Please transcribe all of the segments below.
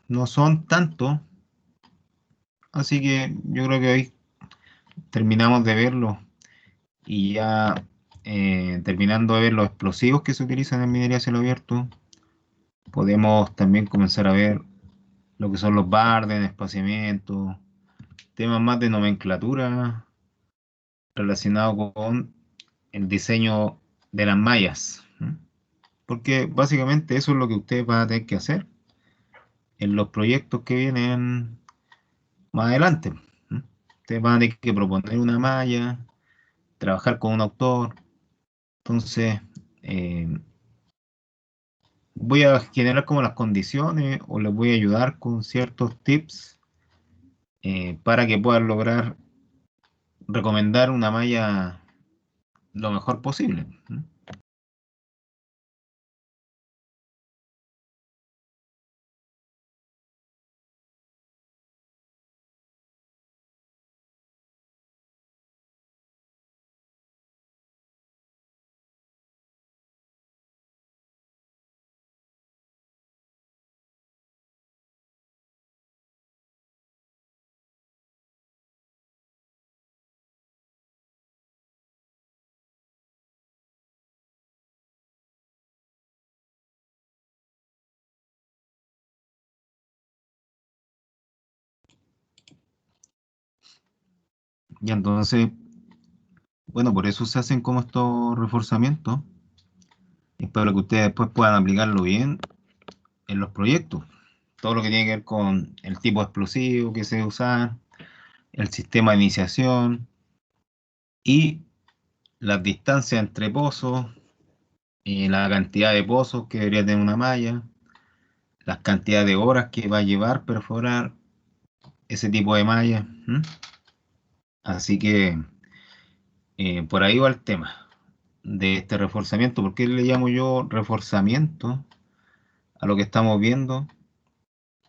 no son tanto, así que yo creo que hoy terminamos de verlo y ya terminando de ver los explosivos que se utilizan en minería a cielo abierto, podemos también comenzar a ver lo que son los barden, espaciamiento, temas más de nomenclatura relacionados con el diseño de las mallas. Porque básicamente eso es lo que ustedes van a tener que hacer en los proyectos que vienen más adelante. Ustedes van a tener que proponer una malla, trabajar con un autor. Entonces, eh, voy a generar como las condiciones o les voy a ayudar con ciertos tips para que puedan lograr recomendar una malla lo mejor posible. Y entonces, bueno, por eso se hacen como estos reforzamientos. Espero que ustedes después puedan aplicarlo bien en los proyectos. Todo lo que tiene que ver con el tipo de explosivo que se debe usar, el sistema de iniciación y las distancias entre pozos, la cantidad de pozos que debería tener una malla, las cantidades de horas que va a llevar perforar ese tipo de malla. Así que por ahí va el tema de este reforzamiento. ¿Por qué le llamo yo reforzamiento a lo que estamos viendo?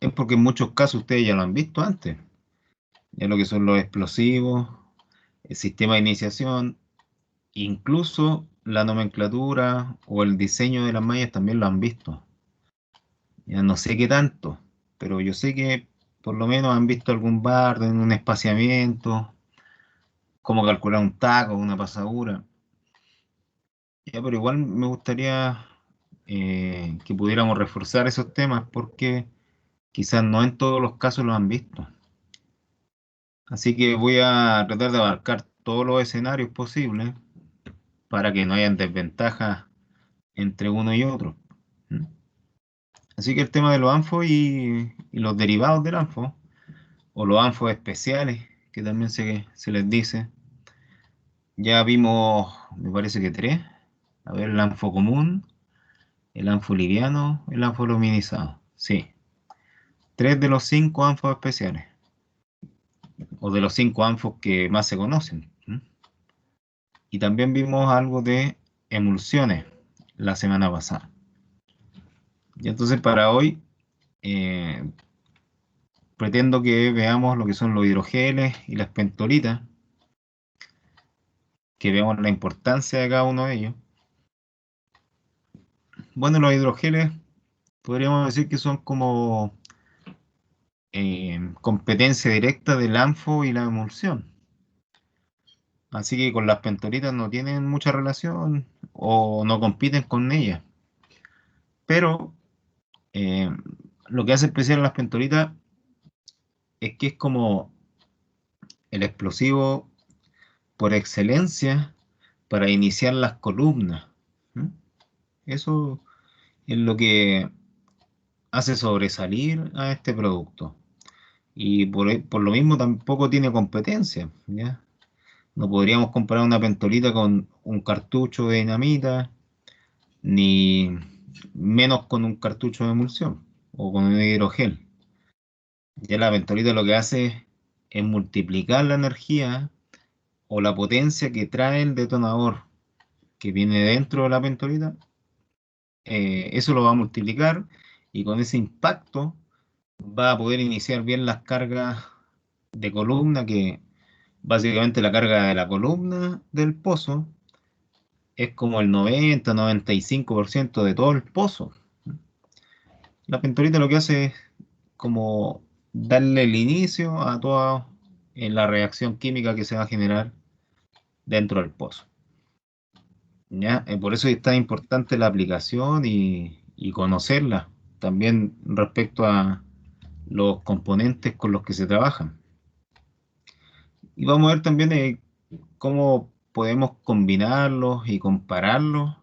Es porque en muchos casos ustedes ya lo han visto antes. Ya lo que son los explosivos, el sistema de iniciación, incluso la nomenclatura o el diseño de las mallas también lo han visto. Ya no sé qué tanto, pero yo sé que por lo menos han visto algún bar en un espaciamiento, cómo calcular un taco, una pasadura. Ya, pero igual me gustaría que pudiéramos reforzar esos temas porque quizás no en todos los casos lo han visto. Así que voy a tratar de abarcar todos los escenarios posibles para que no hayan desventajas entre uno y otro. ¿Mm? Así que el tema de los ANFO y los derivados del ANFO, o los ANFO especiales, que también se les dice, ya vimos, me parece que tres. A ver, el ANFO común, el ANFO liviano, el ANFO luminizado. Sí, tres de los cinco ANFOs especiales, o de los cinco ANFOs que más se conocen. Y también vimos algo de emulsiones la semana pasada. Y entonces para hoy eh, pretendo que veamos lo que son los hidrogeles y las pentolitas, que veamos la importancia de cada uno de ellos. Bueno, los hidrogeles podríamos decir que son como competencia directa del ANFO y la emulsión. Así que con las pentolitas no tienen mucha relación o no compiten con ellas. Pero eh, lo que hace especial a las pentolitas es que es como el explosivo por excelencia para iniciar las columnas. ¿Mm? Eso es lo que hace sobresalir a este producto. Y por lo mismo tampoco tiene competencia, ¿ya? No podríamos comparar una pentolita con un cartucho de dinamita, ni menos con un cartucho de emulsión o con un hidrogel. Ya la pentolita lo que hace es multiplicar la energía o la potencia que trae el detonador que viene dentro de la pentolita. Eso lo va a multiplicar y con ese impacto va a poder iniciar bien las cargas de columna, que básicamente la carga de la columna del pozo es como el 90-95% de todo el pozo. La pentolita lo que hace es como darle el inicio a toda la reacción química que se va a generar dentro del pozo. ¿Ya? Por eso es tan importante la aplicación y conocerla, también respecto a los componentes con los que se trabajan. Y vamos a ver también cómo podemos combinarlos y compararlos,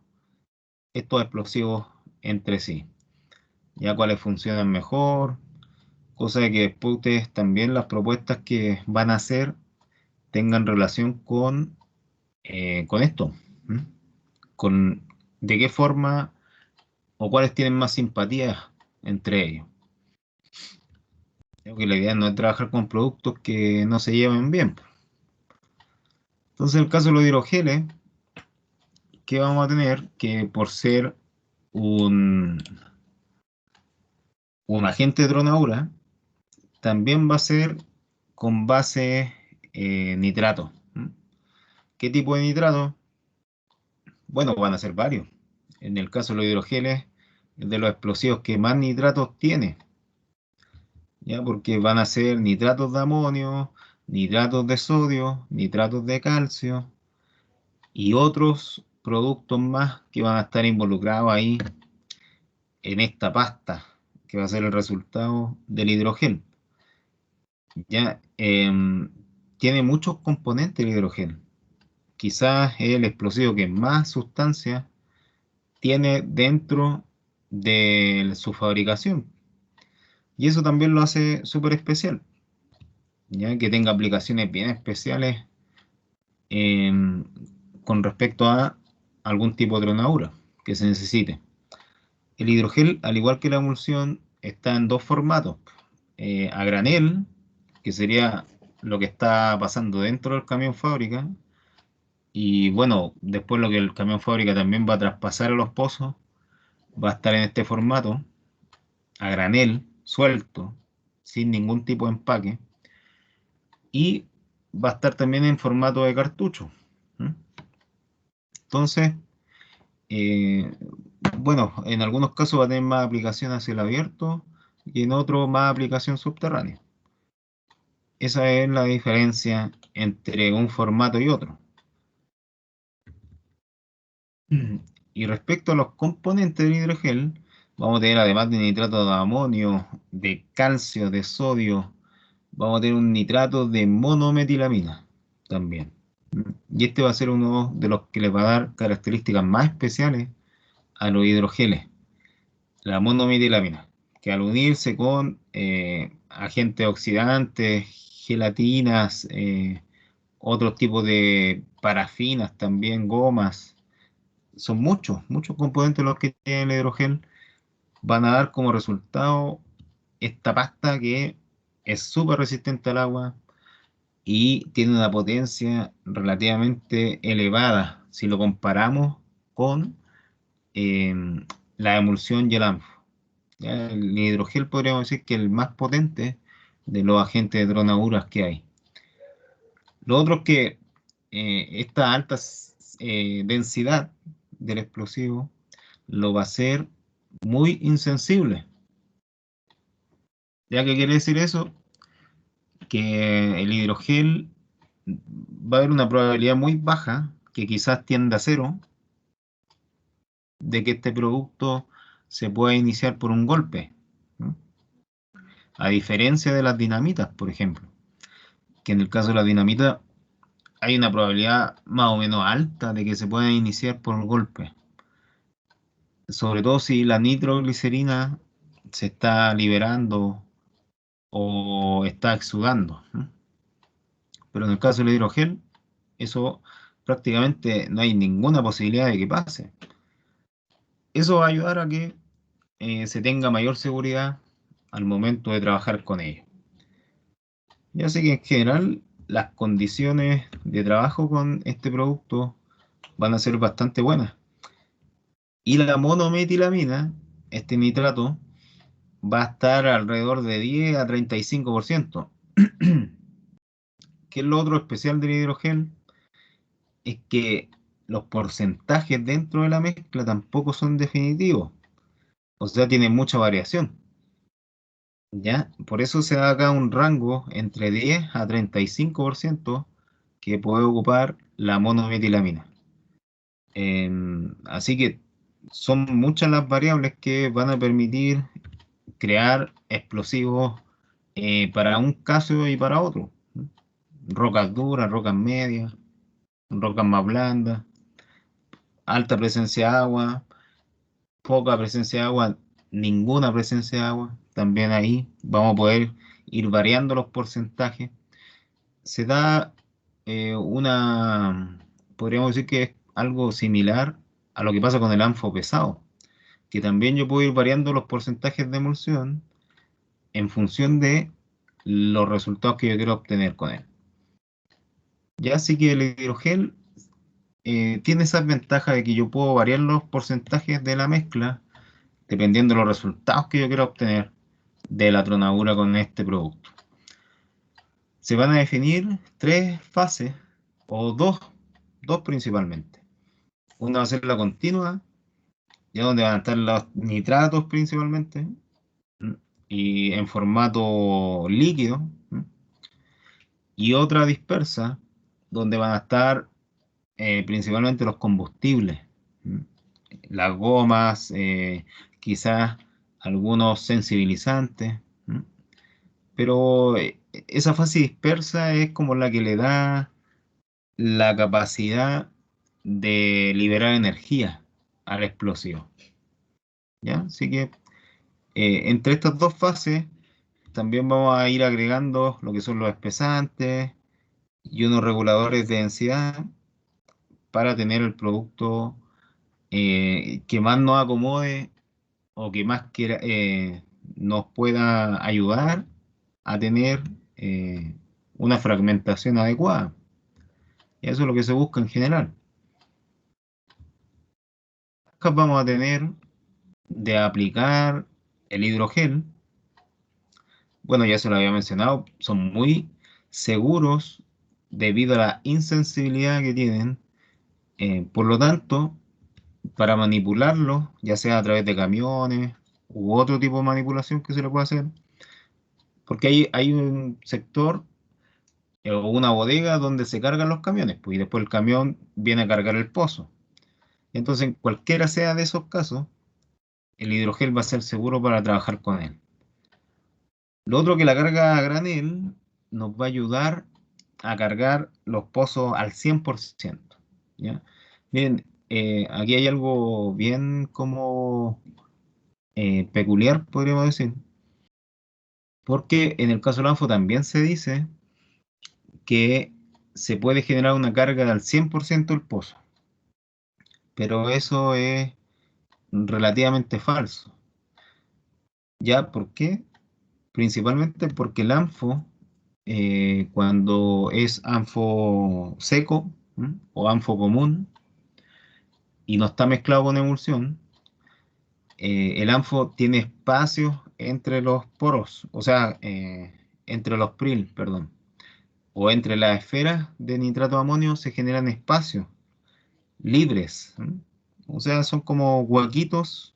estos explosivos entre sí, ya cuáles funcionan mejor, cosa de que después ustedes también las propuestas que van a hacer tengan relación con esto, ¿m? Con de qué forma o cuáles tienen más simpatía entre ellos. Creo que la idea no es trabajar con productos que no se lleven bien. Entonces, en el caso de los hidrogeles, ¿qué vamos a tener? Que por ser un, un agente de dronadura, también va a ser con base nitrato. ¿M? ¿Qué tipo de nitrato? Bueno, van a ser varios. En el caso de los hidrogeles, es de los explosivos que más nitratos tiene, ¿ya? Porque van a ser nitratos de amonio, nitratos de sodio, nitratos de calcio y otros productos más que van a estar involucrados ahí en esta pasta, que va a ser el resultado del hidrogel. ¿Ya? Tiene muchos componentes el hidrogel. Quizás es el explosivo que más sustancia tiene dentro de su fabricación. Y eso también lo hace súper especial, ya que tenga aplicaciones bien especiales em, con respecto a algún tipo de tronadura que se necesite. El hidrogel, al igual que la emulsión, está en dos formatos. A granel, que sería lo que está pasando dentro del camión fábrica, y bueno, después lo que el camión fábrica también va a traspasar a los pozos, va a estar en este formato, a granel, suelto, sin ningún tipo de empaque, y va a estar también en formato de cartucho. ¿Mm? Entonces, eh, bueno, en algunos casos va a tener más aplicación hacia el abierto y en otros más aplicación subterránea. Esa es la diferencia entre un formato y otro. Y respecto a los componentes del hidrogel, vamos a tener además de nitrato de amonio, de calcio, de sodio, vamos a tener un nitrato de monometilamina también. Y este va a ser uno de los que les va a dar características más especiales a los hidrogeles, la monometilamina, que al unirse con agentes oxidantes, gelatinas, otros tipos de parafinas también, gomas, son muchos componentes los que tiene el hidrogel, van a dar como resultado esta pasta que es súper resistente al agua y tiene una potencia relativamente elevada si lo comparamos con eh, la emulsión y el AMF. ¿Ya? El hidrogel podríamos decir que es el más potente de los agentes de dronaduras que hay. Lo otro es que esta alta densidad del explosivo lo va a hacer muy insensible. ¿Ya qué quiere decir eso? Que el hidrogel va a haber una probabilidad muy baja, que quizás tienda a cero, de que este producto se pueda iniciar por un golpe, ¿no? A diferencia de las dinamitas, por ejemplo, que en el caso de la dinamita hay una probabilidad más o menos alta de que se pueda iniciar por un golpe, sobre todo si la nitroglicerina se está liberando o está exudando, ¿no? Pero en el caso del hidrogel, eso prácticamente no hay ninguna posibilidad de que pase. Eso va a ayudar a que se tenga mayor seguridad al momento de trabajar con ello. Ya sé que en general las condiciones de trabajo con este producto van a ser bastante buenas. Y la monometilamina, este nitrato, va a estar alrededor de 10 a 35%. ¿Qué es lo otro especial del hidrogel? Es que los porcentajes dentro de la mezcla tampoco son definitivos. O sea, tienen mucha variación. ¿ya? Por eso se da acá un rango entre 10 a 35% que puede ocupar la monometilamina. Así que son muchas las variables que van a permitir crear explosivos para un caso y para otro. Rocas duras, rocas medias, rocas más blandas, alta presencia de agua, poca presencia de agua, ninguna presencia de agua. También ahí vamos a poder ir variando los porcentajes. Se da podríamos decir que es algo similar a lo que pasa con el anfo pesado, que también yo puedo ir variando los porcentajes de emulsión en función de los resultados que yo quiero obtener con él. Ya sí que el hidrogel tiene esa ventaja de que yo puedo variar los porcentajes de la mezcla dependiendo de los resultados que yo quiera obtener de la tronadura con este producto. Se van a definir tres fases, o dos principalmente. Una va a ser la continua, ya donde van a estar los nitratos principalmente, y en formato líquido, y otra dispersa, donde van a estar principalmente los combustibles, las gomas, quizás algunos sensibilizantes, pero esa fase dispersa es como la que le da la capacidad de liberar energía al explosivo, ¿ya? Así que entre estas dos fases también vamos a ir agregando lo que son los espesantes y unos reguladores de densidad para tener el producto que más nos acomode o que más nos pueda ayudar a tener una fragmentación adecuada. Y eso es lo que se busca en general. Acá vamos a tener de aplicar el hidrogel. Bueno, ya se lo había mencionado, son muy seguros debido a la insensibilidad que tienen. Por lo tanto, para manipularlo, ya sea a través de camiones u otro tipo de manipulación que se le puede hacer, porque hay un sector o una bodega donde se cargan los camiones, pues, y después el camión viene a cargar el pozo. Entonces, cualquiera sea de esos casos, el hidrogel va a ser seguro para trabajar con él. Lo otro que la carga a granel nos va a ayudar a cargar los pozos al 100%. ¿Ya? Miren, aquí hay algo bien como peculiar, podríamos decir, porque en el caso del ANFO también se dice que se puede generar una carga del 100% del pozo, pero eso es relativamente falso. ¿Ya? ¿Por qué? Principalmente porque el ANFO, cuando es ANFO seco, o ANFO común y no está mezclado con emulsión, el ANFO tiene espacios entre los poros, o sea, entre los PRIL, perdón, o entre las esferas de nitrato de amonio se generan espacios libres, o sea, son como huequitos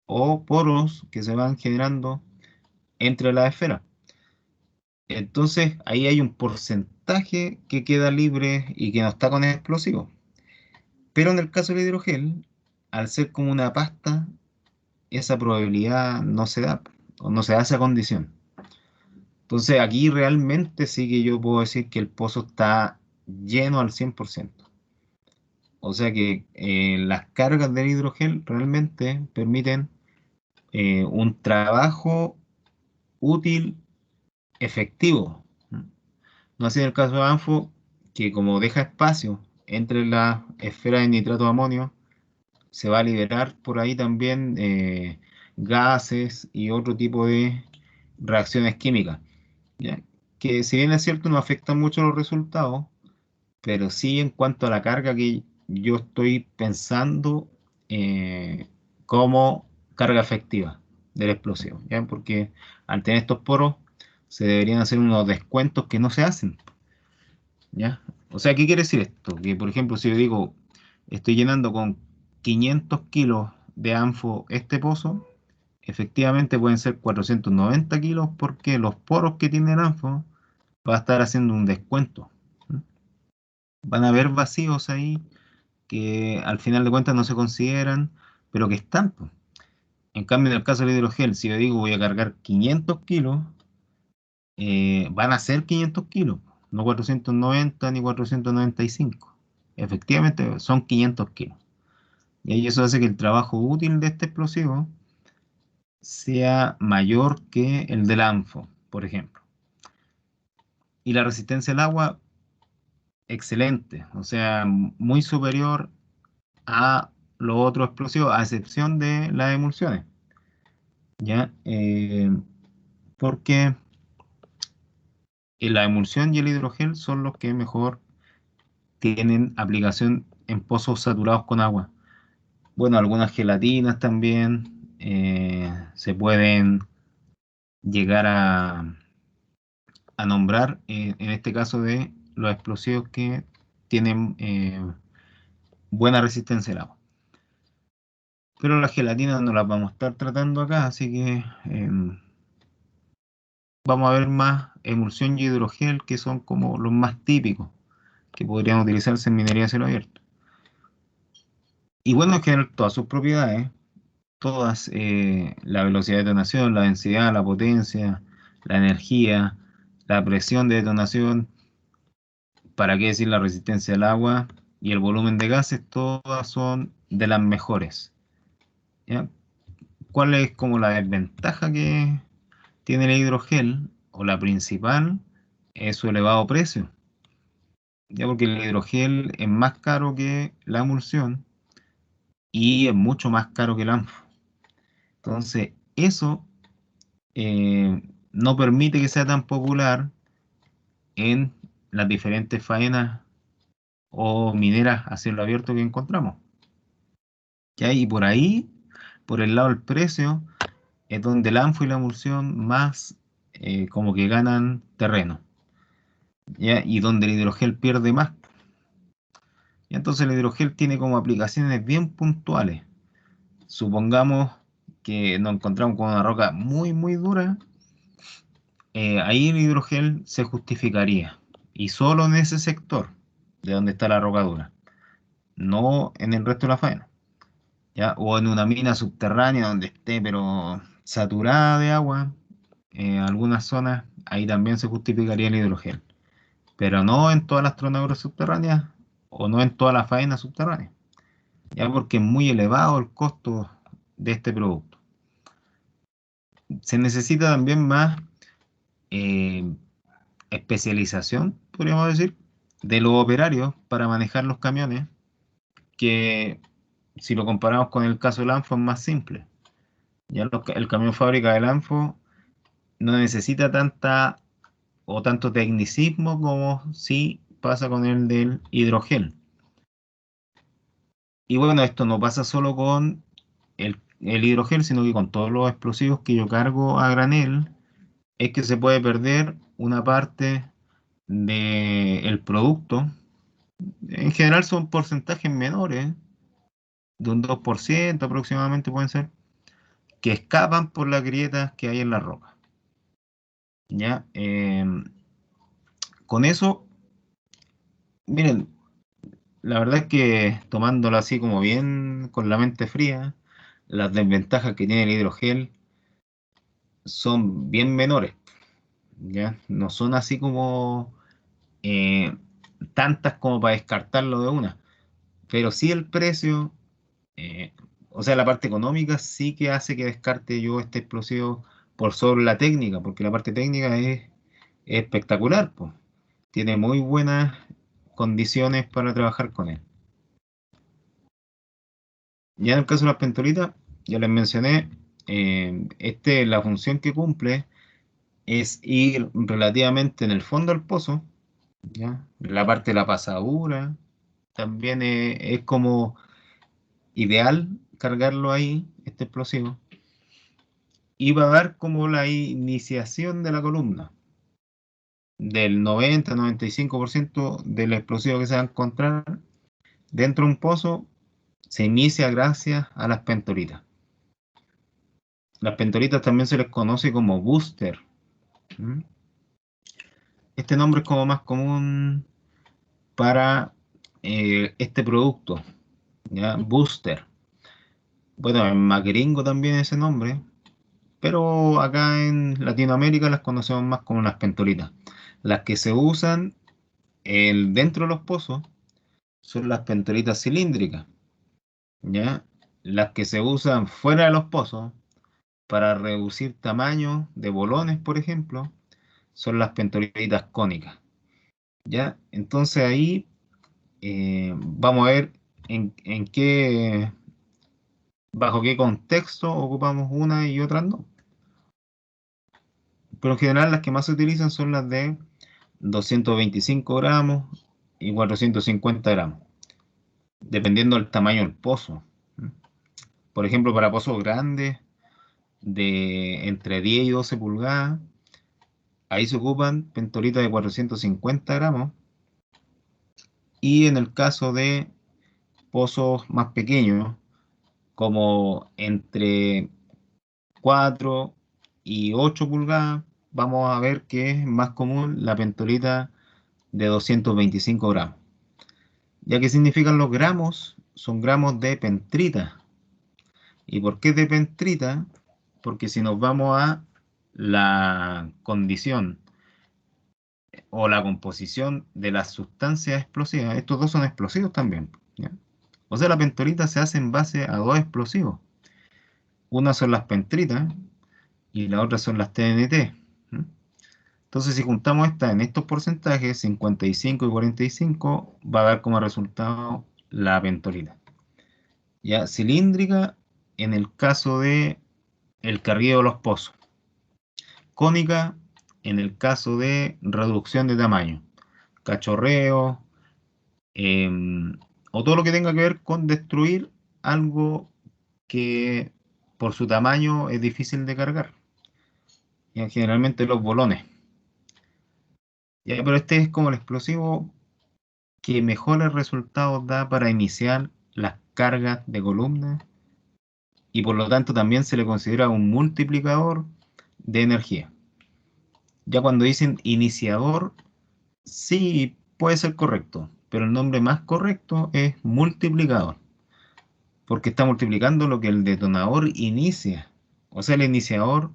o poros que se van generando entre las esferas. Entonces, ahí hay un porcentaje que queda libre y que no está con el explosivo. Pero en el caso del hidrogel, al ser como una pasta, esa probabilidad no se da, o no se da esa condición. Entonces, aquí realmente sí que yo puedo decir que el pozo está lleno al 100%. O sea que las cargas del hidrogel realmente permiten un trabajo útil efectivo. No así en el caso de Anfo, que como deja espacio entre la esfera de nitrato de amonio, se va a liberar por ahí también gases y otro tipo de reacciones químicas, ¿ya? Que si bien es cierto no afectan mucho los resultados, pero sí en cuanto a la carga que yo estoy pensando como carga efectiva de la explosión, ¿ya? Porque al tener estos poros se deberían hacer unos descuentos que no se hacen, ¿ya? O sea, ¿qué quiere decir esto? Que, por ejemplo, si yo digo, estoy llenando con 500 kilos de anfo este pozo, efectivamente pueden ser 490 kilos porque los poros que tiene el ANFO va a estar haciendo un descuento. Van a haber vacíos ahí que al final de cuentas no se consideran, pero que están, po. En cambio, en el caso del hidrogel, si yo digo voy a cargar 500 kilos, van a ser 500 kilos, no 490 ni 495. Efectivamente, son 500 kilos. Y eso hace que el trabajo útil de este explosivo sea mayor que el del ANFO, por ejemplo. Y la resistencia al agua, excelente, o sea, muy superior a los otros explosivos, a excepción de las emulsiones, ¿ya? Porque la emulsión y el hidrogel son los que mejor tienen aplicación en pozos saturados con agua. Bueno, algunas gelatinas también se pueden llegar a nombrar, en este caso de los explosivos que tienen buena resistencia al agua. Pero las gelatinas no las vamos a estar tratando acá, así que vamos a ver más emulsión y hidrogel, que son como los más típicos que podrían utilizarse en minería a cielo abierto. Y bueno, en general todas sus propiedades, todas, la velocidad de detonación, la densidad, la potencia, la energía, la presión de detonación, para qué decir la resistencia al agua y el volumen de gases, todas son de las mejores, ¿ya? ¿Cuál es como la desventaja que tiene el hidrogel? O la principal es su elevado precio, ya porque el hidrogel es más caro que la emulsión y es mucho más caro que el ANFO. Entonces, eso no permite que sea tan popular en las diferentes faenas o mineras a cielo abierto que encontramos. ¿Ya? Y por ahí, por el lado del precio, es donde el ANFO y la emulsión más como que ganan terreno, ¿ya? Y donde el hidrogel pierde más. Y entonces el hidrogel tiene como aplicaciones bien puntuales. Supongamos que nos encontramos con una roca muy, muy dura, ahí el hidrogel se justificaría. Y solo en ese sector de donde está la roca dura, no en el resto de la faena. ¿Ya? O en una mina subterránea donde esté pero saturada de agua, algunas zonas, ahí también se justificaría el hidrogel. Pero no en todas las tronaduras subterráneas o no en toda la faena subterránea, ya porque es muy elevado el costo de este producto. Se necesita también más eh, especialización, podríamos decir, de los operarios para manejar los camiones, que si lo comparamos con el caso del ANFO es más simple. Ya el camión fábrica del ANFO no necesita tanta o tanto tecnicismo como si pasa con el del hidrogel. Y bueno, esto no pasa solo con el hidrogel, sino que con todos los explosivos que yo cargo a granel, es que se puede perder una parte del producto. En general son porcentajes menores, de un 2% aproximadamente pueden ser, que escapan por las grietas que hay en la roca. ¿Ya? Con eso, miren, la verdad es que tomándolo así como bien con la mente fría, las desventajas que tiene el hidrogel son bien menores, ¿ya? No son así como eh, tantas como para descartarlo de una, pero sí el precio, eh, o sea, la parte económica sí que hace que descarte yo este explosivo por sobre la técnica, porque la parte técnica es espectacular, pues. Tiene muy buenas condiciones para trabajar con él. Ya en el caso de las pentolitas, ya les mencioné, la función que cumple es ir relativamente en el fondo del pozo, ¿ya? La parte de la pasadura también es como ideal cargarlo ahí, este explosivo, y va a dar como la iniciación de la columna. Del 90-95% del explosivo que se va a encontrar dentro de un pozo se inicia gracias a las pentolitas. Las pentolitas también se les conoce como booster. ¿Mm? Este nombre es como más común para este producto, ¿ya? Booster. Bueno, en más gringo también ese nombre, pero acá en Latinoamérica las conocemos más como las pentolitas. Las que se usan dentro de los pozos son las pentolitas cilíndricas, ¿ya? Las que se usan fuera de los pozos para reducir tamaño de bolones, por ejemplo, son las pentolitas cónicas, ¿ya? Entonces ahí vamos a ver en qué, bajo qué contexto ocupamos una y otras no. Pero en general las que más se utilizan son las de 225 gramos y 450 gramos, dependiendo del tamaño del pozo. Por ejemplo, para pozos grandes de entre 10 y 12 pulgadas, ahí se ocupan pentolitas de 450 gramos. Y en el caso de pozos más pequeños, como entre 4 y 8 pulgadas, vamos a ver que es más común la pentolita de 225 gramos. ¿Ya qué significan los gramos? Son gramos de pentrita. ¿Y por qué de pentrita? Porque si nos vamos a la condición o la composición de las sustancias explosivas, estos dos son explosivos también, ¿ya? O sea, la pentolita se hace en base a dos explosivos. Una son las pentritas y la otra son las TNT. ¿Mm? Entonces, si juntamos estas en estos porcentajes, 55 y 45, va a dar como resultado la pentolita. Ya cilíndrica en el caso de el cargueo de los pozos. Cónica en el caso de reducción de tamaño. Cachorreo, o todo lo que tenga que ver con destruir algo que por su tamaño es difícil de cargar. Ya, generalmente los bolones. Ya, pero este es como el explosivo que mejores resultados da para iniciar las cargas de columna y por lo tanto también se le considera un multiplicador de energía. Ya cuando dicen iniciador, sí puede ser correcto, pero el nombre más correcto es multiplicador, porque está multiplicando lo que el detonador inicia. O sea, el iniciador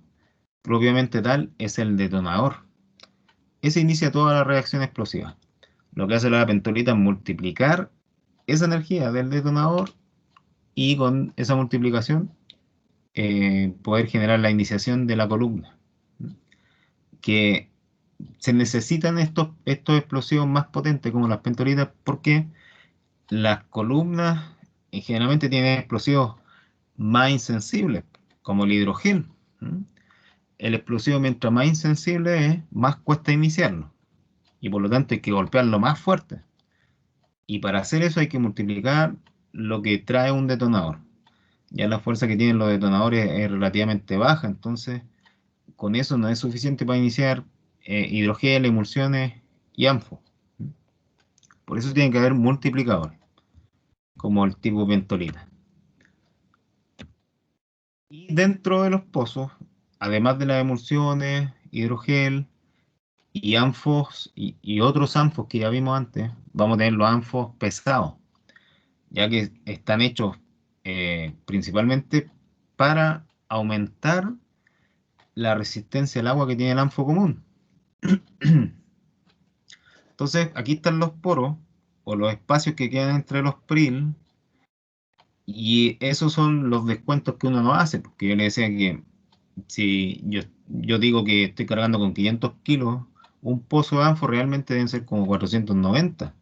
propiamente tal es el detonador. Ese inicia toda la reacción explosiva. Lo que hace la pentolita es multiplicar esa energía del detonador y con esa multiplicación poder generar la iniciación de la columna. Que se necesitan estos explosivos más potentes como las pentolitas porque las columnas generalmente tienen explosivos más insensibles, como el hidrogel. ¿Mm? El explosivo, mientras más insensible es, más cuesta iniciarlo. Y por lo tanto hay que golpearlo más fuerte. Y para hacer eso hay que multiplicar lo que trae un detonador. Ya la fuerza que tienen los detonadores es relativamente baja, entonces con eso no es suficiente para iniciar hidrogel, emulsiones y ANFO. Por eso tiene que haber multiplicadores, como el tipo pentolita. Y dentro de los pozos, además de las emulsiones, hidrogel y anfos y otros anfos que ya vimos antes, vamos a tener los anfos pesados, ya que están hechos principalmente para aumentar la resistencia al agua que tiene el anfo común. Entonces, aquí están los poros o los espacios que quedan entre los prill y esos son los descuentos que uno no hace, porque yo le decía que si yo digo que estoy cargando con 500 kilos, un pozo de anfo realmente deben ser como 490,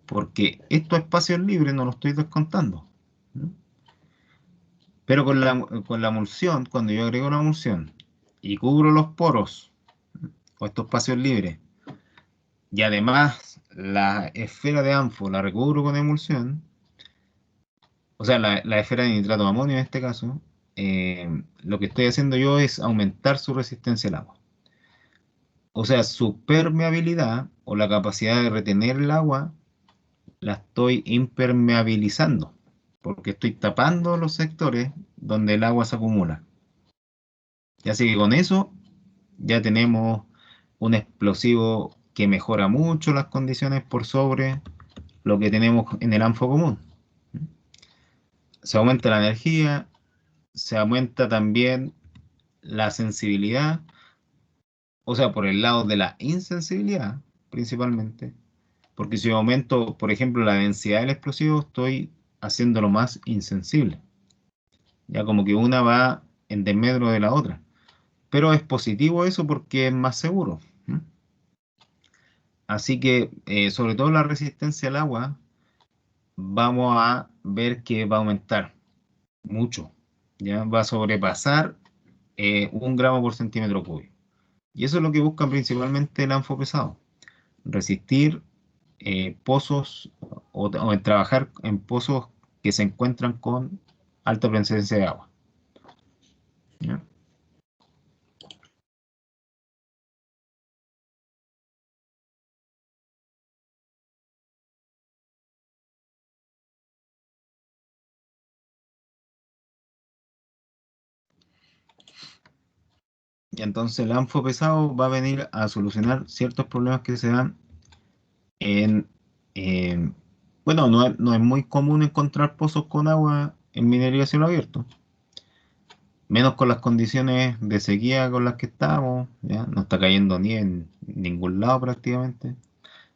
porque estos espacios libres no los estoy descontando. ¿No? Pero con la emulsión, cuando yo agrego la emulsión y cubro los poros o estos espacios libres, y además la esfera de anfo la recubro con emulsión, o sea, la esfera de nitrato de amonio en este caso, lo que estoy haciendo yo es aumentar su resistencia al agua. O sea, su permeabilidad o la capacidad de retener el agua la estoy impermeabilizando, porque estoy tapando los sectores donde el agua se acumula. Así que con eso ya tenemos un explosivo que mejora mucho las condiciones por sobre lo que tenemos en el ANFO común. Se aumenta la energía, se aumenta también la sensibilidad, o sea, por el lado de la insensibilidad principalmente, porque si yo aumento, por ejemplo, la densidad del explosivo, estoy haciéndolo más insensible, ya como que una va en desmedro de la otra, pero es positivo eso porque es más seguro. ¿Mm? Así que, sobre todo la resistencia al agua, vamos a ver que va a aumentar mucho, ya va a sobrepasar 1 gramo por centímetro cúbico. Y eso es lo que buscan principalmente el anfo pesado, resistir pozos o en trabajar en pozos que se encuentran con alta presencia de agua. ¿Ya? Y entonces el anfo pesado va a venir a solucionar ciertos problemas que se dan en... en- bueno, no es muy común encontrar pozos con agua en minería a cielo abierto, menos con las condiciones de sequía con las que estamos, ¿ya? No está cayendo ni en ningún lado prácticamente,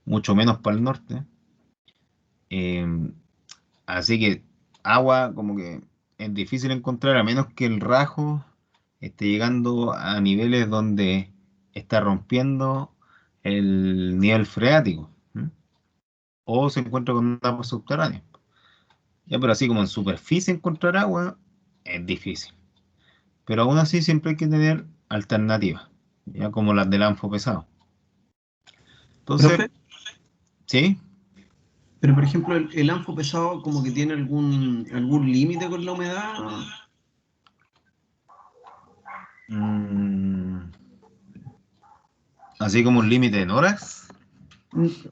mucho menos para el norte. Eh, Así que agua como que es difícil encontrar a menos que el Rajo esté llegando a niveles donde está rompiendo el nivel freático, ¿m? O se encuentra con agua subterránea. Ya, pero así como en superficie encontrar agua es difícil. Pero aún así siempre hay que tener alternativas, ya como las del anfo pesado. Entonces, Profe, sí. pero por ejemplo, el anfo pesado como que tiene algún límite con la humedad. mm, Así como un límite en horas.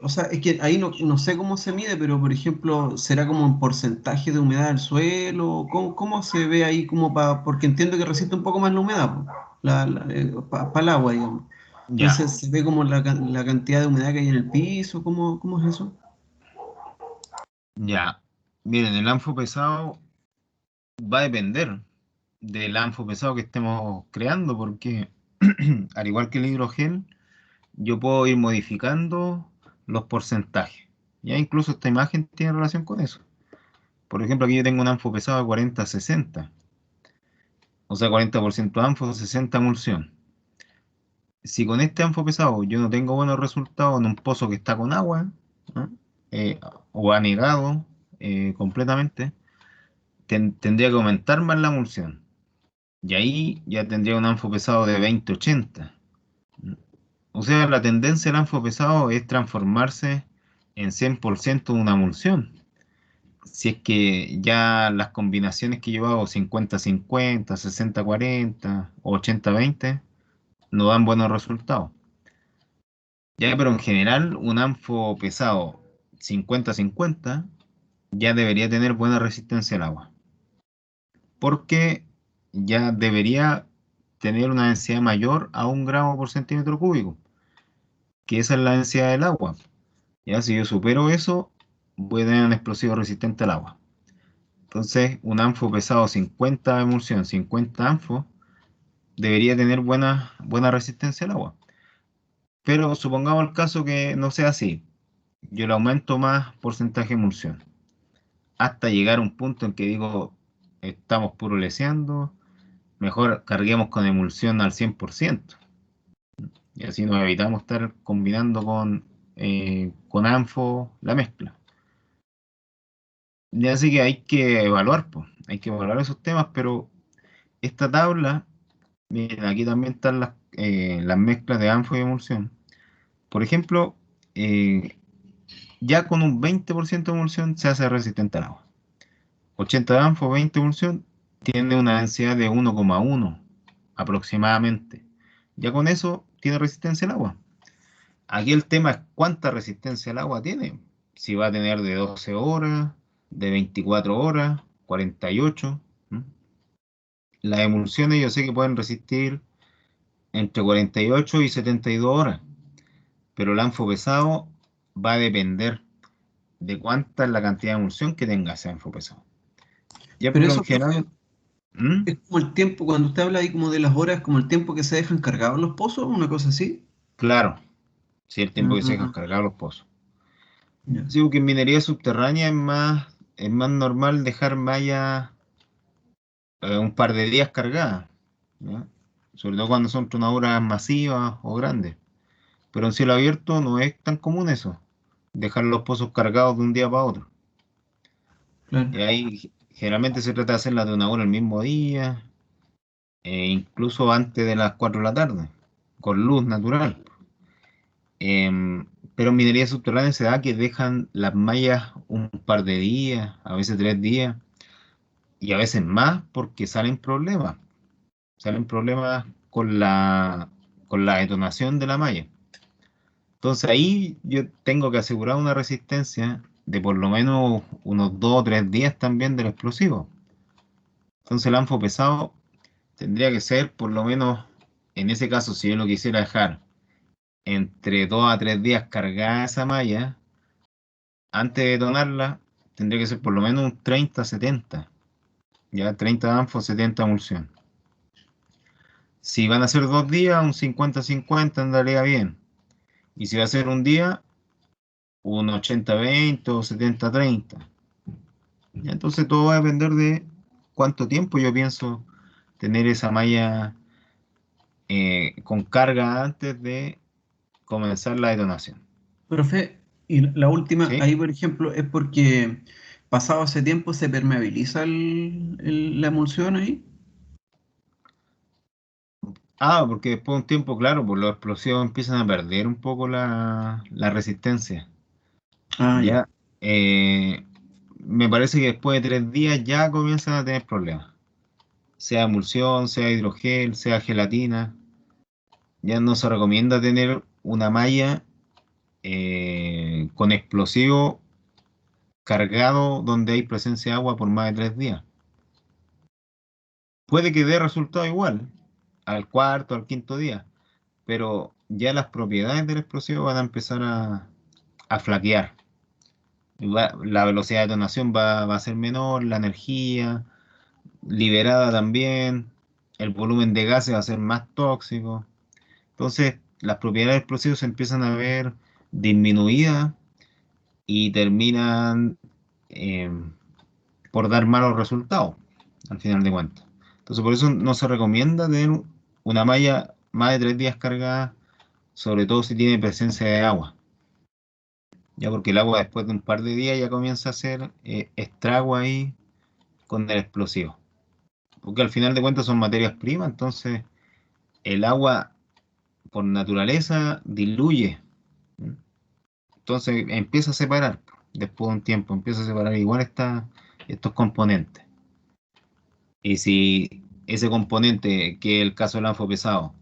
O sea, es que ahí no sé cómo se mide, pero por ejemplo, ¿será como un porcentaje de humedad del suelo? ¿Cómo se ve ahí como porque entiendo que resiste un poco más la humedad, po, para el agua, digamos. Ya, Entonces, ¿se ve como la cantidad de humedad que hay en el piso? ¿Cómo es eso? ya. Miren, el anfo pesado va a depender del anfo pesado que estemos creando, porque al igual que el hidrogel, yo puedo ir modificando los porcentajes. Ya incluso esta imagen tiene relación con eso. Por ejemplo, aquí yo tengo un anfo pesado de 40-60, o sea, 40% anfo, 60 emulsión. Si con este anfo pesado yo no tengo buenos resultados en un pozo que está con agua, ¿no? Eh, o anegado completamente, tendría que aumentar más la emulsión. Y ahí ya tendría un anfo pesado de 20-80. O sea, la tendencia del anfo pesado es transformarse en 100% una emulsión. Si es que ya las combinaciones que yo hago 50-50, 60-40 o 80-20 no dan buenos resultados. Ya, pero en general un anfo pesado 50-50 ya debería tener buena resistencia al agua. Porque ya debería tener una densidad mayor a 1 gramo por centímetro cúbico, que esa es la densidad del agua. Ya, si yo supero eso, voy a tener un explosivo resistente al agua. Entonces, un anfo pesado 50 de emulsión, 50 anfos, debería tener buena resistencia al agua. Pero supongamos el caso que no sea así. Yo le aumento más porcentaje de emulsión, hasta llegar a un punto en que digo, estamos puro leseando, mejor carguemos con emulsión al 100%. Y así nos evitamos estar combinando con ANFO la mezcla. Y así que hay que evaluar, pues, hay que evaluar esos temas, pero esta tabla, miren, aquí también están las mezclas de ANFO y emulsión. Por ejemplo, eh, ya con un 20% de emulsión se hace resistente al agua. 80 de ANFO, 20 de emulsión, tiene una densidad de 1,1 aproximadamente. Ya con eso tiene resistencia al agua. Aquí el tema es cuánta resistencia al agua tiene. Si va a tener de 12 horas, de 24 horas, 48. ¿M? Las emulsiones yo sé que pueden resistir entre 48 y 72 horas, pero el anfo pesado va a depender de cuánta es la cantidad de emulsión que tenga ese anfo pesado. Ya, Pero pero en eso, profe, general, ¿mm? es como el tiempo, cuando usted habla ahí como de las horas, como el tiempo que se dejan cargados los pozos, una cosa así. Claro, sí, el tiempo que se dejan Ah, cargados los pozos. ya. Sí, porque en minería subterránea es más normal dejar malla un par de días cargada, ¿ya? Sobre todo cuando son tronaduras masivas o grandes. Pero en cielo abierto no es tan común eso, dejar los pozos cargados de un día para otro. Claro. Y ahí generalmente se trata de hacer la tronadura el mismo día, incluso antes de las 4 de la tarde, con luz natural. Pero en minería subterránea se da que dejan las mallas un par de días, a veces 3 días, y a veces más porque salen problemas. Salen problemas con la detonación de la malla. Entonces ahí yo tengo que asegurar una resistencia de por lo menos unos 2 o 3 días también del explosivo. Entonces el anfo pesado tendría que ser por lo menos, en ese caso, si yo lo quisiera dejar entre 2 a 3 días cargada esa malla, antes de detonarla, tendría que ser por lo menos un 30-70. Ya 30 anfos, 70 emulsión. Si van a ser 2 días, un 50-50 andaría bien. Y si va a ser un día, un 80-20 o 70-30. Ya, entonces todo va a depender de cuánto tiempo yo pienso tener esa malla con carga antes de comenzar la detonación. Profe, y la última, ¿Sí? ahí por ejemplo, es porque pasado ese tiempo se permeabiliza la emulsión ahí. Ah, porque después de un tiempo, claro, pues los explosivos empiezan a perder un poco la resistencia. Ah, ya. Ya, eh, me parece que después de 3 días ya comienzan a tener problemas. Sea emulsión, sea hidrogel, sea gelatina. Ya no se recomienda tener una malla con explosivo cargado donde hay presencia de agua por más de 3 días. Puede que dé resultado igual al cuarto, al quinto día, pero ya las propiedades del explosivo van a empezar a flaquear. La velocidad de detonación va a ser menor, la energía liberada también, el volumen de gases va a ser más tóxico. Entonces, las propiedades del explosivo se empiezan a ver disminuidas y terminan eh, por dar malos resultados, al final de cuentas. Entonces, por eso no se recomienda tener una malla más de 3 días cargada, sobre todo si tiene presencia de agua. Ya porque el agua después de un par de días ya comienza a hacer estrago ahí con el explosivo. Porque al final de cuentas son materias primas, entonces el agua por naturaleza diluye. ¿Mm? Entonces empieza a separar, después de un tiempo, empieza a separar igual estos componentes. Y si ese componente, que es el caso del anfo pesado,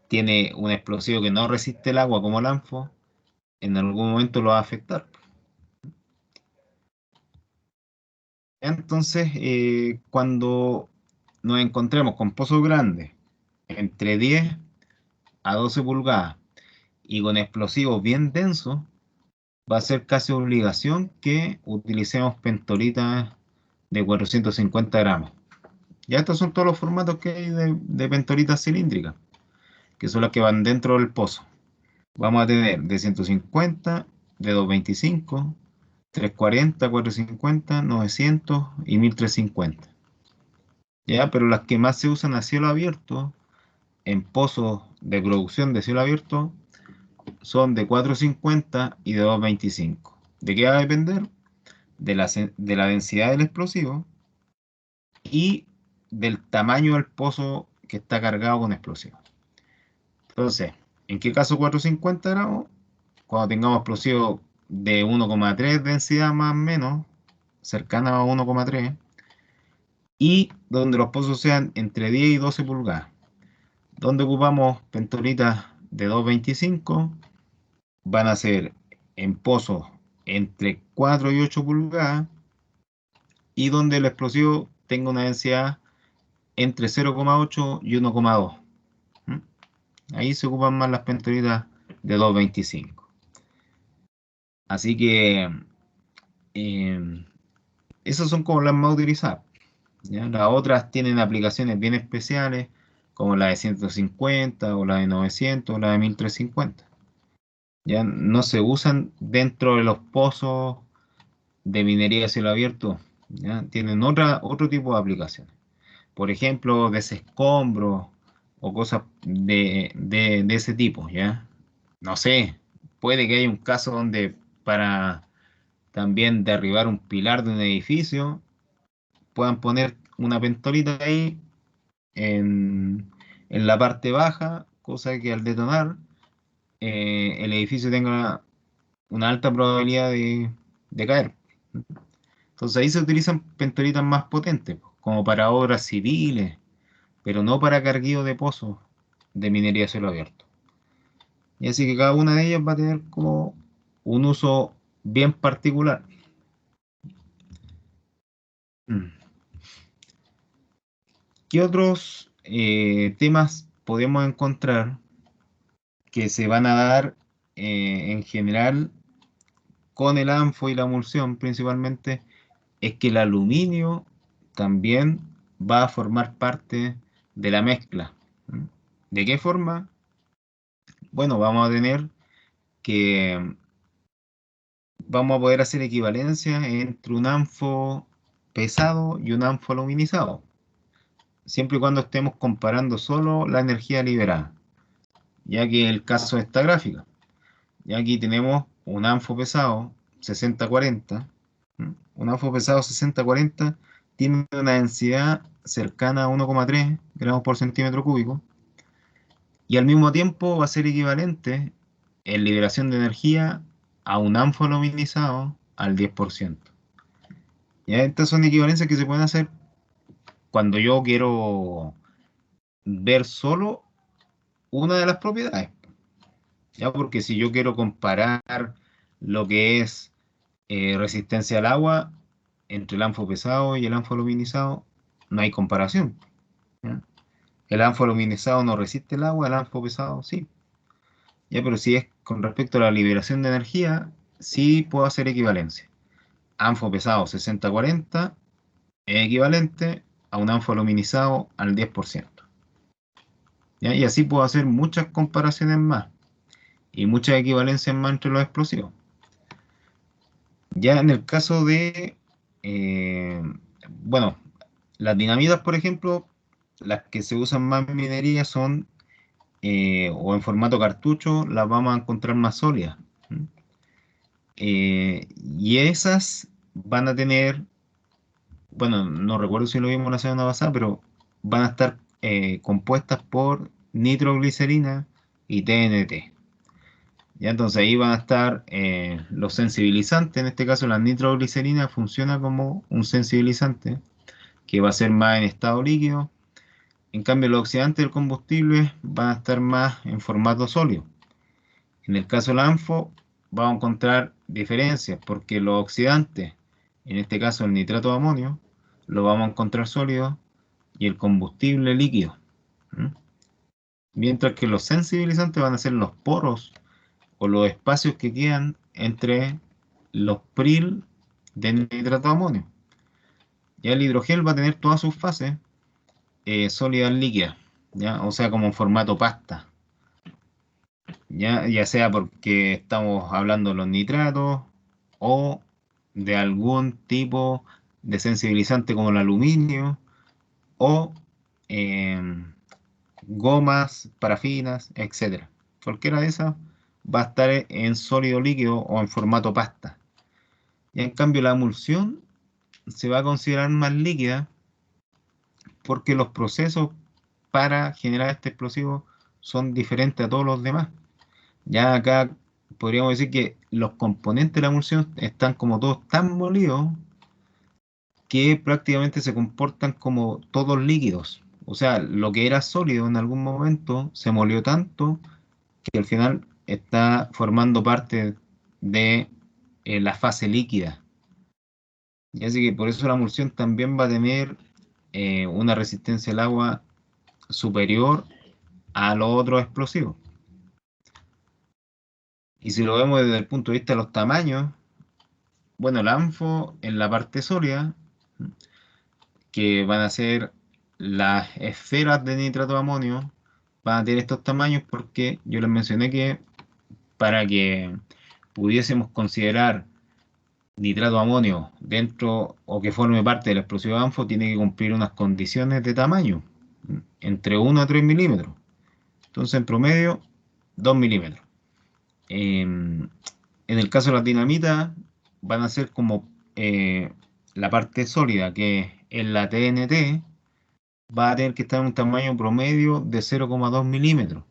tiene un explosivo que no resiste el agua como el anfo, en algún momento lo va a afectar. Entonces, cuando nos encontremos con pozos grandes, entre 10 a 12 pulgadas, y con explosivos bien densos, va a ser casi obligación que utilicemos pentolitas de 450 gramos. Ya estos son todos los formatos que hay de pentolitas cilíndricas, que son las que van dentro del pozo. Vamos a tener de 150, de 225, 340, 450, 900 y 1350. Ya, pero las que más se usan a cielo abierto, en pozos de producción de cielo abierto, son de 450 y de 225. ¿De qué va a depender? De la densidad del explosivo y del tamaño del pozo que está cargado con explosivo. Entonces, ¿en qué caso 450 gramos? Cuando tengamos explosivo de 1,3 densidad más o menos, cercana a 1,3, y donde los pozos sean entre 10 y 12 pulgadas. Donde ocupamos pentolitas de 225, van a ser en pozos entre 4 y 8 pulgadas, y donde el explosivo tenga una densidad entre 0,8 y 1,2. ¿Mm? Ahí se ocupan más las pentolitas de 225. Así que eh, esas son como las más utilizadas. ¿Ya? Las otras tienen aplicaciones bien especiales, como la de 150 o la de 900 o la de 1350. Ya no se usan dentro de los pozos de minería a cielo abierto. ¿Ya? Tienen otro tipo de aplicaciones. Por ejemplo, desescombros o cosas de ese tipo, ¿ya? No sé, puede que haya un caso donde para también derribar un pilar de un edificio puedan poner una pentolita ahí en la parte baja, cosa que al detonar el edificio tenga una alta probabilidad de caer. Entonces ahí se utilizan pentolitas más potentes, como para obras civiles, pero no para carguío de pozos de minería a cielo abierto. Y así que cada una de ellas va a tener como un uso bien particular. Mm. ¿Qué otros temas podemos encontrar que se van a dar en general con el ANFO y la emulsión principalmente? Es que el aluminio también va a formar parte de la mezcla. ¿Mm? ¿De qué forma? Bueno, que vamos a poder hacer equivalencia entre un ANFO pesado y un ANFO aluminizado, siempre y cuando estemos comparando solo la energía liberada, ya que el caso de esta gráfica. Y aquí tenemos un ANFO pesado 6040. Un ANFO pesado 6040 tiene una densidad cercana a 1,3 gramos por centímetro cúbico y al mismo tiempo va a ser equivalente en liberación de energía a un ANFO aluminizado al 10%. ¿Ya? Estas son equivalencias que se pueden hacer cuando yo quiero ver solo una de las propiedades. ¿Ya? Porque si yo quiero comparar lo que es resistencia al agua entre el anfo pesado y el anfo aluminizado, no hay comparación. ¿Ya? El anfo aluminizado no resiste el agua, el anfo pesado sí. ¿Ya? Pero si es con respecto a la liberación de energía, sí puedo hacer equivalencia. Anfo pesado 60-40 es equivalente a un anfo aluminizado al 10%. ¿Ya? Y así puedo hacer muchas comparaciones más y muchas equivalencias más entre los explosivos. Ya en el caso de, eh, bueno, las dinamitas, por ejemplo, las que se usan más en minería son, o en formato cartucho, las vamos a encontrar más sólidas. ¿Mm? Y esas van a tener, bueno, no recuerdo si lo vimos la semana pasada, pero van a estar compuestas por nitroglicerina y TNT. Ya entonces ahí van a estar los sensibilizantes, en este caso la nitroglicerina funciona como un sensibilizante que va a ser más en estado líquido. En cambio los oxidantes del combustible van a estar más en formato sólido. En el caso del ANFO vamos a encontrar diferencias porque los oxidantes, en este caso el nitrato de amonio, lo vamos a encontrar sólido y el combustible líquido. ¿Mm? Mientras que los sensibilizantes van a ser los poros o los espacios que quedan entre los pril de nitrato de amonio. Ya el hidrogel va a tener todas sus fases sólidas líquidas, ¿ya? O sea, como en formato pasta, ya sea porque estamos hablando de los nitratos o de algún tipo de sensibilizante como el aluminio o eh, gomas, parafinas, etcétera. Cualquiera de esas va a estar en sólido líquido o en formato pasta. Y en cambio la emulsión se va a considerar más líquida porque los procesos para generar este explosivo son diferentes a todos los demás. Ya acá podríamos decir que los componentes de la emulsión están como todos tan molidos que prácticamente se comportan como todos líquidos. O sea, lo que era sólido en algún momento se molió tanto que al final está formando parte de la fase líquida. Y así que por eso la emulsión también va a tener una resistencia al agua superior a los otros explosivos. Y si lo vemos desde el punto de vista de los tamaños, bueno, el ANFO en la parte sólida, que van a ser las esferas de nitrato de amonio, van a tener estos tamaños porque yo les mencioné que para que pudiésemos considerar nitrato de amonio dentro o que forme parte del explosivo ANFO, tiene que cumplir unas condiciones de tamaño, entre 1 a 3 milímetros. Entonces, en promedio, 2 milímetros. En el caso de las dinamitas, van a ser como la parte sólida, que es la TNT, va a tener que estar en un tamaño promedio de 0,2 milímetros.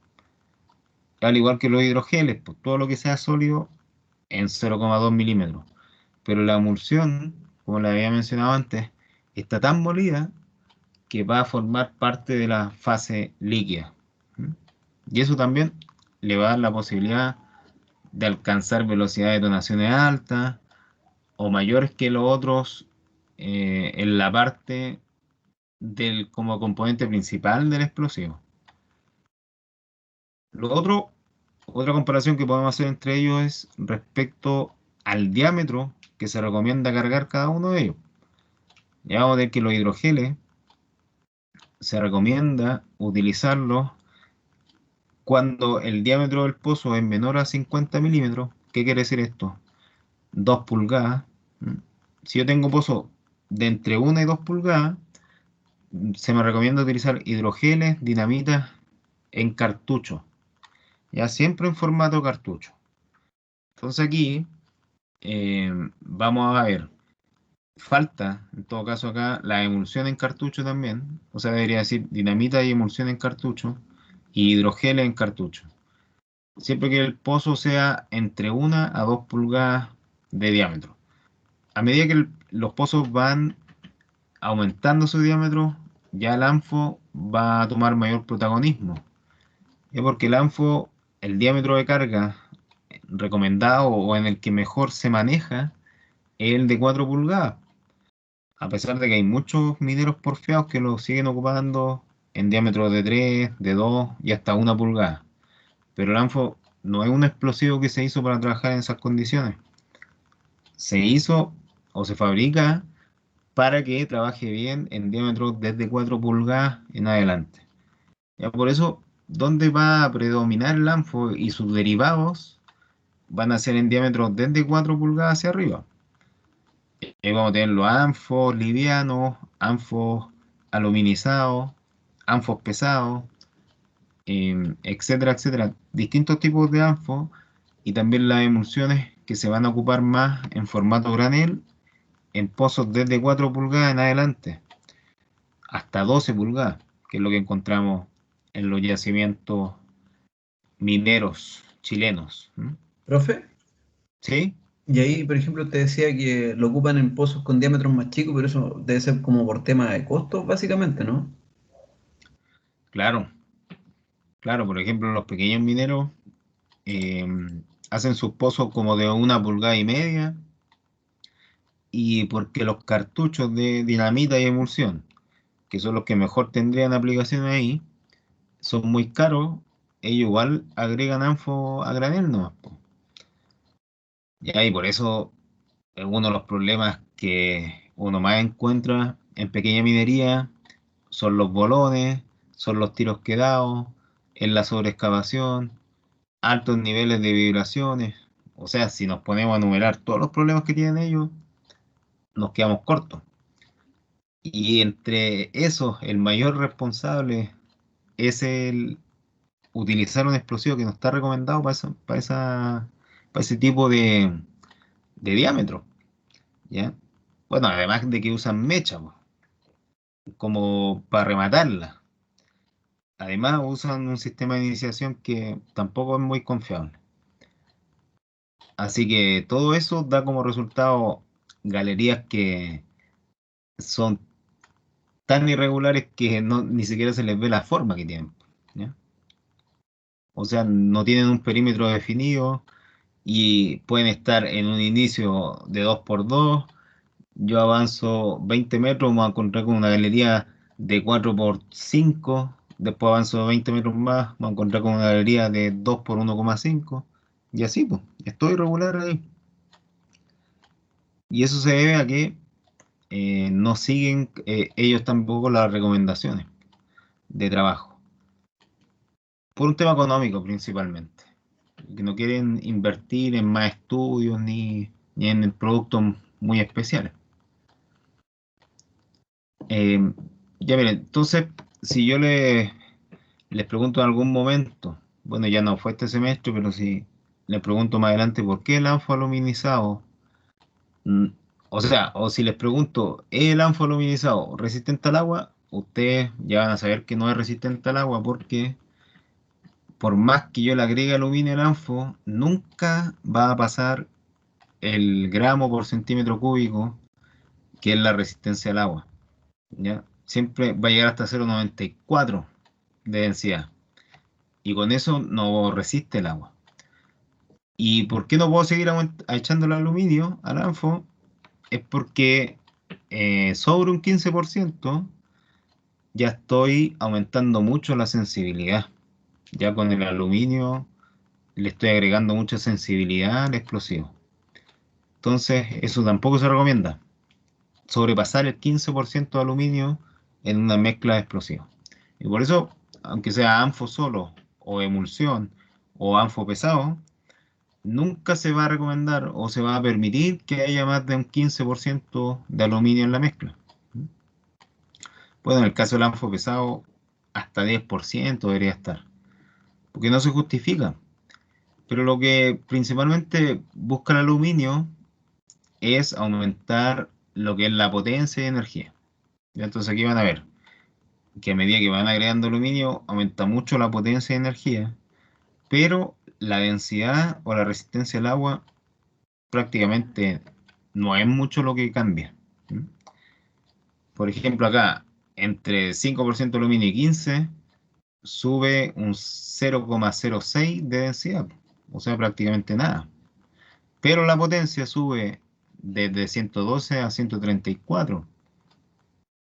Al igual que los hidrogeles, pues todo lo que sea sólido en 0,2 milímetros. Pero la emulsión, como la había mencionado antes, está tan molida que va a formar parte de la fase líquida. ¿Mm? Y eso también le va a dar la posibilidad de alcanzar velocidades de detonaciones altas o mayores que los otros en la parte del como componente principal del explosivo. Lo otro, otra comparación que podemos hacer entre ellos es respecto al diámetro que se recomienda cargar cada uno de ellos. Ya vamos a ver que los hidrogeles se recomienda utilizarlos cuando el diámetro del pozo es menor a 50 milímetros. ¿Qué quiere decir esto? 2 pulgadas. Si yo tengo pozo de entre 1 y 2 pulgadas, se me recomienda utilizar hidrogeles, dinamitas en cartucho, ya siempre en formato cartucho. Entonces aquí vamos a ver, falta en todo caso acá la emulsión en cartucho también, o sea, debería decir dinamita y emulsión en cartucho y hidrogeles en cartucho. Siempre que el pozo sea entre 1 a 2 pulgadas de diámetro. A medida que los pozos van aumentando su diámetro, ya el ANFO va a tomar mayor protagonismo. Es porque el ANFO, el diámetro de carga recomendado o en el que mejor se maneja es el de 4 pulgadas. A pesar de que hay muchos mineros porfiados que lo siguen ocupando en diámetros de 3, de 2 y hasta 1 pulgada. Pero el ANFO no es un explosivo que se hizo para trabajar en esas condiciones. Se hizo o se fabrica para que trabaje bien en diámetros desde 4 pulgadas en adelante. Ya por eso, ¿dónde va a predominar el ANFO y sus derivados? Van a ser en diámetros desde 4 pulgadas hacia arriba. Vamos a tener los anfos livianos, anfos aluminizados, anfos pesados, etcétera, etcétera. Distintos tipos de anfos y también las emulsiones que se van a ocupar más en formato granel en pozos desde 4 pulgadas en adelante, hasta 12 pulgadas, que es lo que encontramos en los yacimientos mineros chilenos. ¿Mm? Profe, ¿Sí? y ahí, por ejemplo, te decía que lo ocupan en pozos con diámetros más chicos, pero eso debe ser como por tema de costos, básicamente, ¿no? Claro, claro. Por ejemplo, los pequeños mineros eh, hacen sus pozos como de 1,5 pulgadas y porque los cartuchos de dinamita y emulsión, que son los que mejor tendrían aplicación ahí, son muy caros, ellos igual agregan anfo a granel nomás, po. Y por eso uno de los problemas que uno más encuentra en pequeña minería son los bolones, son los tiros quedados, en la sobreexcavación, altos niveles de vibraciones. O sea, si nos ponemos a enumerar todos los problemas que tienen ellos, nos quedamos cortos. Y entre esos, el mayor responsable es el utilizar un explosivo que no está recomendado para ese tipo de diámetro, ¿ya? Bueno, además de que usan mecha, po, como para rematarla. Además usan un sistema de iniciación que tampoco es muy confiable. Así que todo eso da como resultado galerías que son tan irregulares que ni siquiera se les ve la forma que tienen, ¿ya? O sea, no tienen un perímetro definido y pueden estar en un inicio de 2 por 2. Yo avanzo 20 metros, me voy a encontrar con una galería de 4 por 5 después avanzo 20 metros más, me voy a encontrar con una galería de 2 por 1,5 y así, pues, estoy regular ahí. Y eso se debe a que no siguen ellos tampoco las recomendaciones de trabajo, por un tema económico principalmente, que no quieren invertir en más estudios ni en productos muy especiales. Eh, ya miren, entonces, si yo les pregunto en algún momento, bueno, ya no fue este semestre, pero si les pregunto más adelante por qué el anfo aluminizado, mm, o sea, o si les pregunto, ¿es el anfo aluminizado resistente al agua? Ustedes ya van a saber que no es resistente al agua porque por más que yo le agregue aluminio al anfo, nunca va a pasar el gramo por centímetro cúbico, que es la resistencia al agua, ¿ya? Siempre va a llegar hasta 0,94 de densidad. Y con eso no resiste el agua. ¿Y por qué no puedo seguir echando el aluminio al anfo? Es porque sobre un 15% ya estoy aumentando mucho la sensibilidad. Ya con el aluminio le estoy agregando mucha sensibilidad al explosivo. Entonces, eso tampoco se recomienda. Sobrepasar el 15% de aluminio en una mezcla de explosivos. Y por eso, aunque sea anfo solo, o emulsión, o anfo pesado, nunca se va a recomendar o se va a permitir que haya más de un 15% de aluminio en la mezcla. Bueno, en el caso del anfo pesado, hasta 10% debería estar, porque no se justifica. Pero lo que principalmente busca el aluminio es aumentar lo que es la potencia y energía. ¿Ya? Entonces aquí van a ver que a medida que van agregando aluminio, aumenta mucho la potencia y energía, pero la densidad o la resistencia al agua prácticamente no es mucho lo que cambia. ¿Mm? Por ejemplo, acá, entre 5% aluminio y 15, sube un 0,06 de densidad, o sea, prácticamente nada. Pero la potencia sube desde 112 a 134,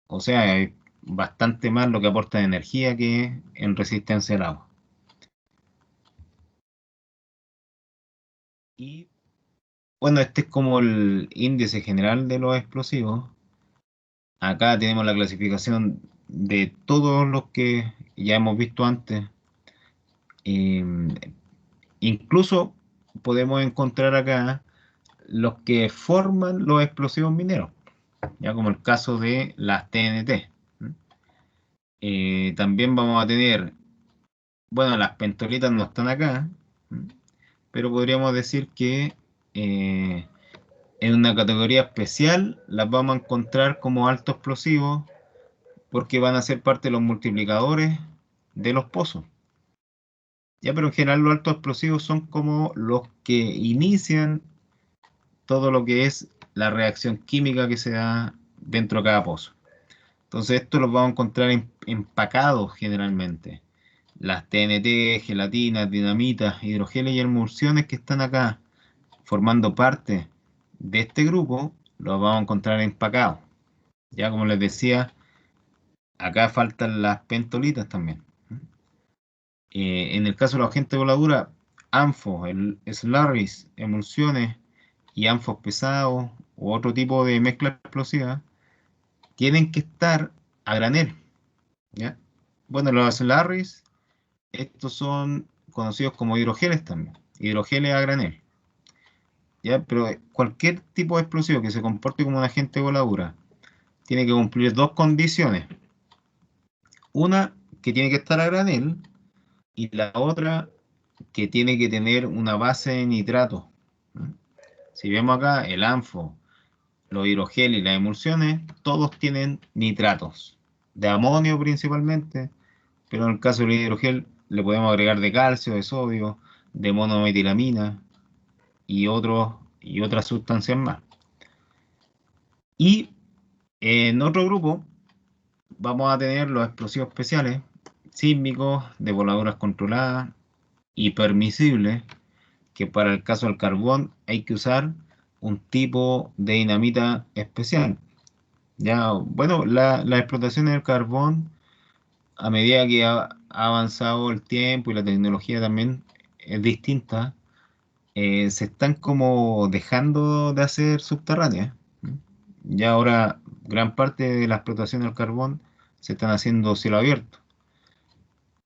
o sea, es bastante más lo que aporta de energía que en resistencia al agua. Y bueno, este es como el índice general de los explosivos. Acá tenemos la clasificación de todos los que ya hemos visto antes. Eh, Incluso podemos encontrar acá los que forman los explosivos mineros, ya como el caso de las TNT. También vamos a tener, bueno, las pentolitas no están acá, pero podríamos decir que eh, en una categoría especial las vamos a encontrar como alto explosivo porque van a ser parte de los multiplicadores de los pozos. Ya, pero en general los altos explosivos son como los que inician todo lo que es la reacción química que se da dentro de cada pozo. Entonces esto lo vamos a encontrar empacados generalmente. Las TNT, gelatinas, dinamitas, hidrogeles y emulsiones que están acá formando parte de este grupo, los vamos a encontrar empacados. Ya como les decía, acá faltan las pentolitas también. En el caso de los agentes de voladura, ANFO, slurries, emulsiones y ANFOs pesados u otro tipo de mezcla explosiva, tienen que estar a granel, ¿ya? Bueno, los slurries, estos son conocidos como hidrogeles también, hidrogeles a granel, ¿ya? Pero cualquier tipo de explosivo que se comporte como un agente de voladura tiene que cumplir dos condiciones. Una, que tiene que estar a granel, y la otra, que tiene que tener una base de nitrato. Si vemos acá, el ANFO, los hidrogeles y las emulsiones, todos tienen nitratos, de amonio principalmente, pero en el caso del hidrogel le podemos agregar de calcio, de sodio, de monometilamina y otras sustancias más. Y en otro grupo vamos a tener los explosivos especiales, sísmicos, de voladoras controladas y permisibles, que para el caso del carbón hay que usar un tipo de dinamita especial. Ya, bueno, la explotación del carbón a medida que ha avanzado el tiempo y la tecnología también es distinta, se están como dejando de hacer subterráneas. ¿Mm? Ya ahora gran parte de la explotación del carbón se están haciendo cielo abierto.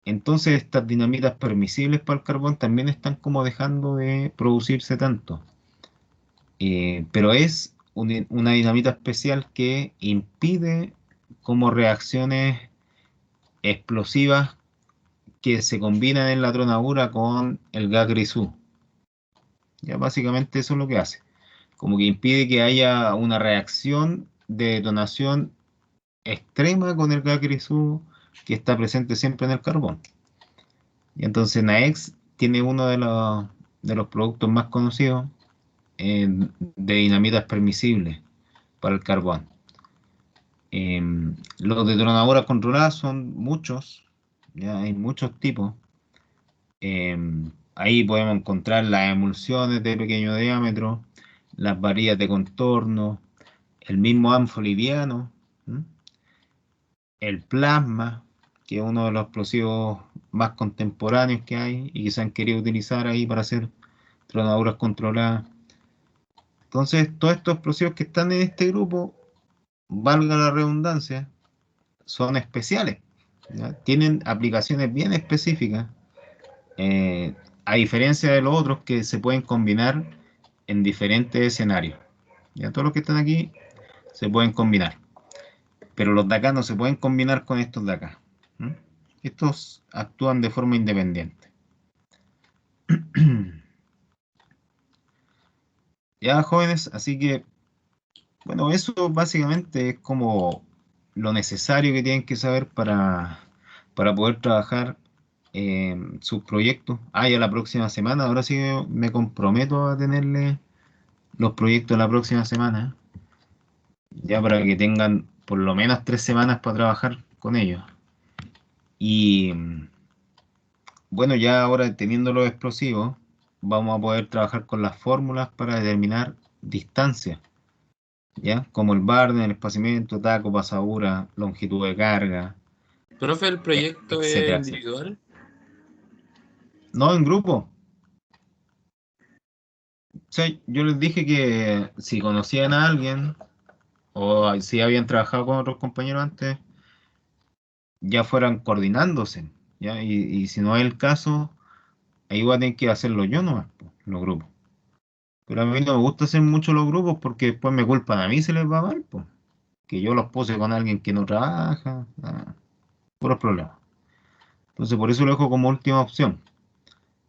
Entonces estas dinamitas permisibles para el carbón también están como dejando de producirse tanto. Pero es una dinamita especial que impide como reacciones explosivas que se combinan en la tronadura con el gas grisú. Ya básicamente eso es lo que hace. Como que impide que haya una reacción de detonación extrema con el gas grisú que está presente siempre en el carbón. Y entonces NAEX tiene uno de los productos más conocidos de dinamitas permisibles para el carbón. Los detonadoras controladas son muchos, ya hay muchos tipos. Ahí podemos encontrar las emulsiones de pequeño diámetro, las varillas de contorno, el mismo anfo liviano, ¿m? El plasma, que es uno de los explosivos más contemporáneos que hay y que se han querido utilizar ahí para hacer tronaduras controladas. Entonces, todos estos explosivos que están en este grupo, valga la redundancia, son especiales, ¿ya? Tienen aplicaciones bien específicas, eh, a diferencia de los otros que se pueden combinar en diferentes escenarios. Ya todos los que están aquí se pueden combinar, pero los de acá no se pueden combinar con estos de acá. ¿Mm? Estos actúan de forma independiente. Ya, jóvenes, así que, bueno, eso básicamente es como lo necesario que tienen que saber para poder trabajar sus proyectos. Ah, ya la próxima semana, ahora sí me comprometo a tenerle los proyectos la próxima semana, ya para que tengan por lo menos 3 semanas para trabajar con ellos. Y bueno, ya ahora teniendo los explosivos, vamos a poder trabajar con las fórmulas para determinar distancias, ¿ya? Como el Barden, el espaciamiento, taco, pasadura, longitud de carga, Profe, ¿el proyecto es etcétera, etcétera. individual? No en grupo. O sea, yo les dije que si conocían a alguien o si habían trabajado con otros compañeros antes, ya fueran coordinándose, ¿ya? Y si no es el caso, ahí voy a tener que hacerlo yo nomás, po, los grupos. Pero a mí no me gusta hacer mucho los grupos porque después me culpan a mí si les va mal, pues. Que yo los puse con alguien que no trabaja, puros problemas. Entonces por eso lo dejo como última opción.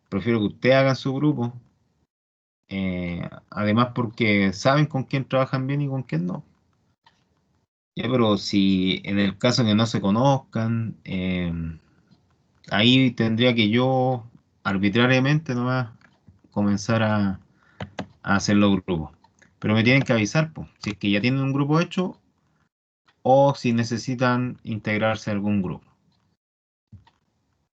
Prefiero que ustedes hagan su grupo, además porque saben con quién trabajan bien y con quién no. Ya, pero si en el caso que no se conozcan, ahí tendría que yo arbitrariamente nomás comenzar a hacer los grupos. Pero me tienen que avisar, pues, si es que ya tienen un grupo hecho o si necesitan integrarse a algún grupo.